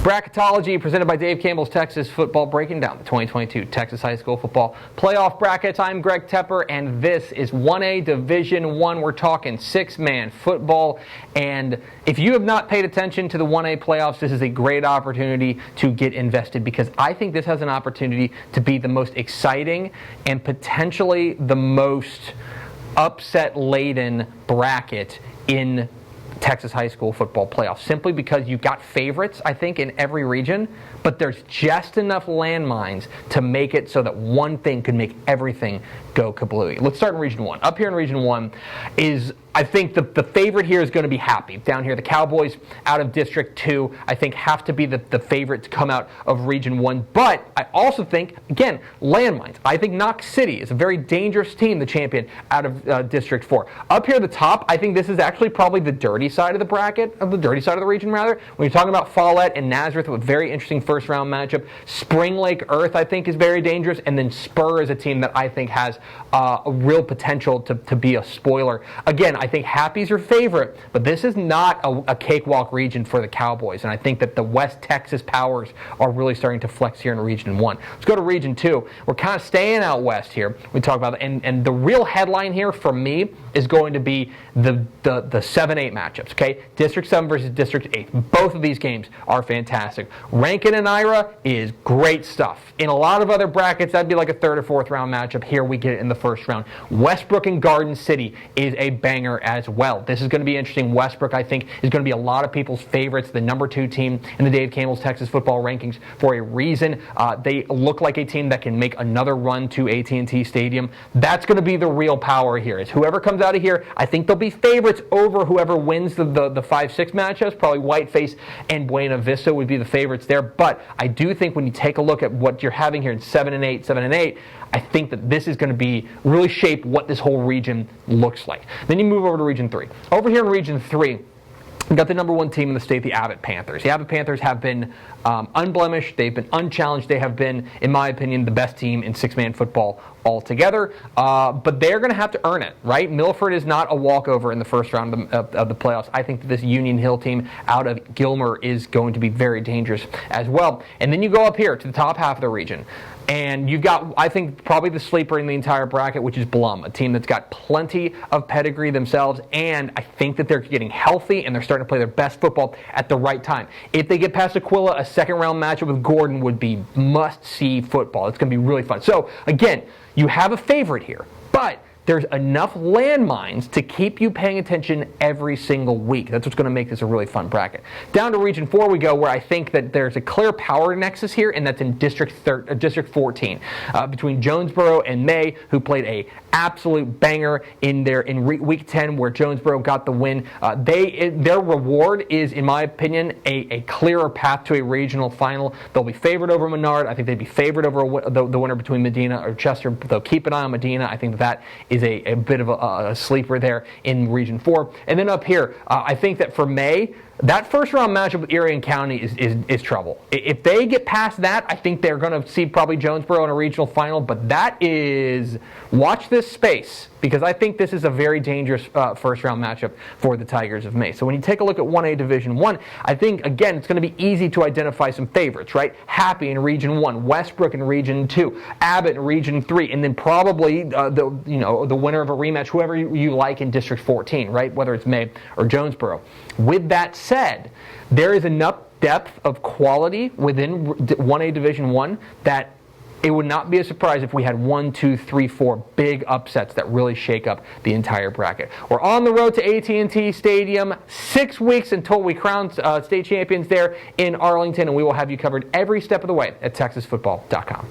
Bracketology presented by Dave Campbell's Texas Football, breaking down the 2022 Texas High School Football Playoff brackets. I'm Greg Tepper, and this is 1A Division I. We're talking six-man football, and if you have not paid attention to the 1A playoffs, this is a great opportunity to get invested, because I think this has an opportunity to be the most exciting and potentially the most upset-laden bracket in Texas high school football playoffs, simply because you've got favorites, I think, in every region, but there's just enough landmines to make it so that one thing could make everything go kablooey. Let's start in Region 1. Up here in Region 1 is, I think, the favorite here is going to be Happy. Down here, the Cowboys out of District 2, I think, have to be the favorite to come out of Region 1. But I also think, again, landmines. I think Knox City is a very dangerous team, the champion out of District 4. Up here at the top, I think this is actually probably the dirty side of the bracket, of the dirty side of the region, rather. When you're talking about Follett and Nazareth, with a very interesting first-round matchup. Spring Lake Earth, I think, is very dangerous. And then Spur is a team that I think has a real potential to be a spoiler. Again, I think Happy's your favorite, but this is not a cakewalk region for the Cowboys, and I think that the West Texas powers are really starting to flex here in Region 1. Let's go to Region 2. We're kind of staying out west here. We talk about and the real headline here for me is going to be the 7-8 matchups, okay? District 7 versus District 8. Both of these games are fantastic. Rankin and Ira is great stuff. In a lot of other brackets, that'd be like a third or fourth round matchup. Here we get it in the first round. Westbrook and Garden City is a banger as well. This is going to be interesting. Westbrook, I think, is going to be a lot of people's favorites, the number 2 team in the Dave Campbell's Texas football rankings for a reason. They look like a team that can make another run to AT&T Stadium. That's going to be the real power here. Is whoever comes out of here, I think they'll be favorites over whoever wins the 5-6 matchups. Probably Whiteface and Buena Vista would be the favorites there. But I do think when you take a look at what you're having here in 7 and 8, I think that this is going to be really shape what this whole region looks like. Then you move over to Region 3. Over here in Region 3, we've got the number 1 team in the state, the Abbott Panthers. The Abbott Panthers have been unblemished. They've been unchallenged. They have been, in my opinion, the best team in six-man football altogether. But they're going to have to earn it, right? Milford is not a walkover in the first round of the playoffs. I think that this Union Hill team out of Gilmer is going to be very dangerous as well. And then you go up here to the top half of the region. And you've got, I think, probably the sleeper in the entire bracket, which is Blum, a team that's got plenty of pedigree themselves, and I think that they're getting healthy and they're starting to play their best football at the right time. If they get past Aquila, a second-round matchup with Gordon would be must-see football. It's going to be really fun. So, again, you have a favorite here, but there's enough landmines to keep you paying attention every single week. That's what's going to make this a really fun bracket. Down to Region 4 we go, where I think that there's a clear power nexus here, and that's in District 14, between Jonesboro and May, who played a absolute banger in Week 10, where Jonesboro got the win. Their reward is, in my opinion, a clearer path to a regional final. They'll be favored over Menard. I think they'd be favored over the winner between Medina or Chester. They'll keep an eye on Medina. I think that is a bit of a sleeper there in Region 4. And then up here, I think that for May, that first round matchup with Erie and County is trouble. If they get past that, I think they're going to see probably Jonesboro in a regional final, but that is, watch this space, because I think this is a very dangerous first round matchup for the Tigers of May. So when you take a look at 1A Division 1, I think, again, it's going to be easy to identify some favorites, right? Happy in Region 1, Westbrook in Region 2, Abbott in Region 3, and then probably the winner of a rematch, whoever you like in District 14, right? Whether it's May or Jonesboro. With that said, there is enough depth of quality within 1A Division 1 that it would not be a surprise if we had 1, 2, 3, 4 big upsets that really shake up the entire bracket. We're on the road to AT&T Stadium, 6 weeks until we crown state champions there in Arlington, and we will have you covered every step of the way at TexasFootball.com.